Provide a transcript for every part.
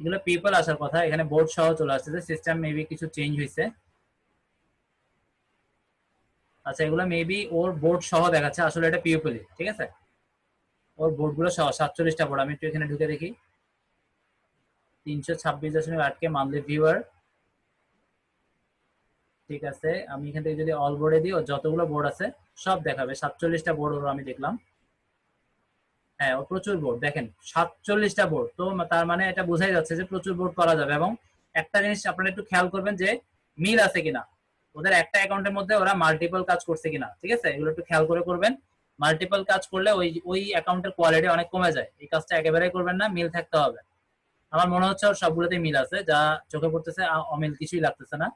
এগুলো পিপল আসার কথা, এখানে বোর্ড সহ চলে আসছে, সিস্টেম মেবি কিছু চেঞ্জ হয়েছে। আচ্ছা এগুলো মেবি ওর বোর্ড সহ দেখাচ্ছে, আসলে এটা পিপলই, ঠিক আছে। ওর বোর্ড গুলো সহ 47টা বোর্ড। আমি একটু এখানে ঢুকে দেখি, 326.8K মান্থলি ভিউয়ার, ঠিক আছে। আমি এখান থেকে যদি অল বোর্ডে দিই, যতগুলো বোর্ড আছে সব দেখাবে, 47টা বোর্ড ওর আমি দেখলাম। হ্যাঁ ও প্রচুর বোর্ড, দেখেন 47টা বোর্ড, তো তার মানে এটা বোঝাই যাচ্ছে যে প্রচুর বোর্ড করা যাবে। এবং একটা জিনিস আপনারা একটু খেয়াল করবেন যে মিল আছে কিনা, ওদের একটা অ্যাকাউন্টের মধ্যে ওরা মাল্টিপল কাজ করছে কিনা, ঠিক আছে, এগুলো একটু খেয়াল করে করবেন। মাল্টিপল কাজ করলে ওই ওই অ্যাকাউন্টের কোয়ালিটি অনেক কমে যায়, এই কাজটা একেবারেই করবেন না, মিল থাকতে হবে। আমার মনে হচ্ছে ওর সবগুলোতে মিল আছে, যা চোখে পড়তেছে, অমিল কিছুই লাগতেছে না,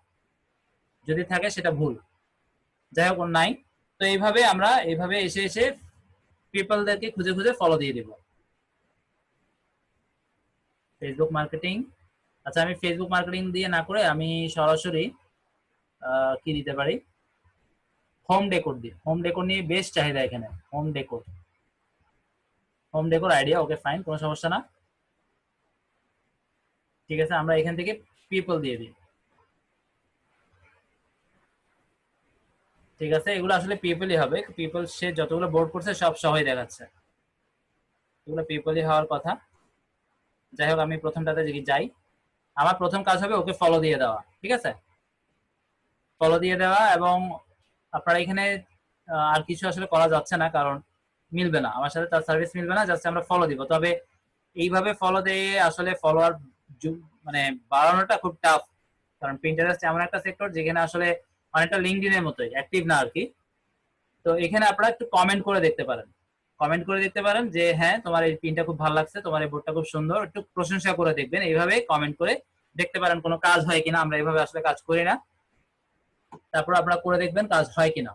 যদি থাকে সেটা ভুল, যাই হোক নাই। তো এইভাবে আমরা এইভাবে এসে এসে পিপলদেরকে খুঁজে খুঁজে ফলো দিয়ে দিব। ফেসবুক মার্কেটিং, আচ্ছা আমি ফেসবুক মার্কেটিং দিয়ে না করে আমি সরাসরি কি দিতে পারি, হোম ডেকোর দিই। হোম ডেকোর নিয়ে বেশ চাহিদা এখানে, home decor, home decor idea, okay fine, কোনো সমস্যা না। ঠিক আছে, আমরা এখান থেকে পিপল দিয়ে দিই। ঠিক আছে, এগুলো আসলে পিপলই হবে, পিপল সে যতগুলো বোর্ড করছে সব সহই দেখাচ্ছে, এগুলো পিপলই হওয়ার কথা। যাই হোক আমি প্রথমটাতে যদি যাই, আমার প্রথম কাজ হবে ওকে ফলো দিয়ে দেওয়া, ঠিক আছে, ফলো দিয়ে দেওয়া। এবং আপনারা এখানে আর কিছু আসলে করা যাচ্ছে না, কারণ মিলবে না আমার সাথে, তার সার্ভিস মিলবে না, জাস্ট আমরা ফলো দিব। তবে এইভাবে ফলো দিয়ে আসলে ফলোয়ার মানে বাড়ানোটা খুব টাফ, কারণ পিন্টারেস্ট এমন একটা সেক্টর যেখানে আসলে অনেকটা লিঙ্কডইনের মতোই অ্যাক্টিভ না আর কি। তো এখানে আপনারা একটু কমেন্ট করে দেখতে পারেন, কমেন্ট করে দেখতে পারেন যে হ্যাঁ তোমার এই পিনটা খুব ভালো লাগছে, তোমার এই বোর্ডটা খুব সুন্দর, একটু প্রশংসা করে দেখবেন, এইভাবে কমেন্ট করে দেখতে পারেন কোনো কাজ হয় কিনা। আমরা এইভাবে আসলে কাজ করি না, তারপর আপনারা করে দেখবেন কাজ হয় কিনা,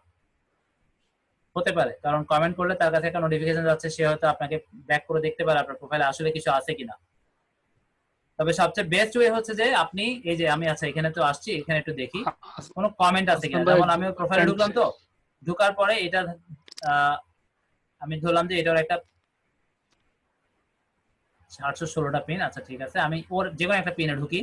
হতে পারে, কারণ কমেন্ট করলে তার কাছে একটা নোটিফিকেশন যাচ্ছে, সে হয়তো আপনাকে ব্যাক করে দেখতে পারে আপনার প্রোফাইলে আসলে কিছু আছে কিনা। তবে সবচেয়ে বেস্ট ওয়ে হচ্ছে যে আপনি এই যে আমি আচ্ছা এখানে তো আসছি, এখানে একটু দেখি কোনো কমেন্ট আছে হাসান কিনা। ভাই যেমন আমি প্রোফাইলে ফ্রেন্ড ঢুকলাম, তো ঢুকার পরে এটা আমি ধরলাম যে এটার একটা 816টা পিন, আচ্ছা ঠিক আছে, আমি ওর যে কোনো একটা পিনে ঢুকি,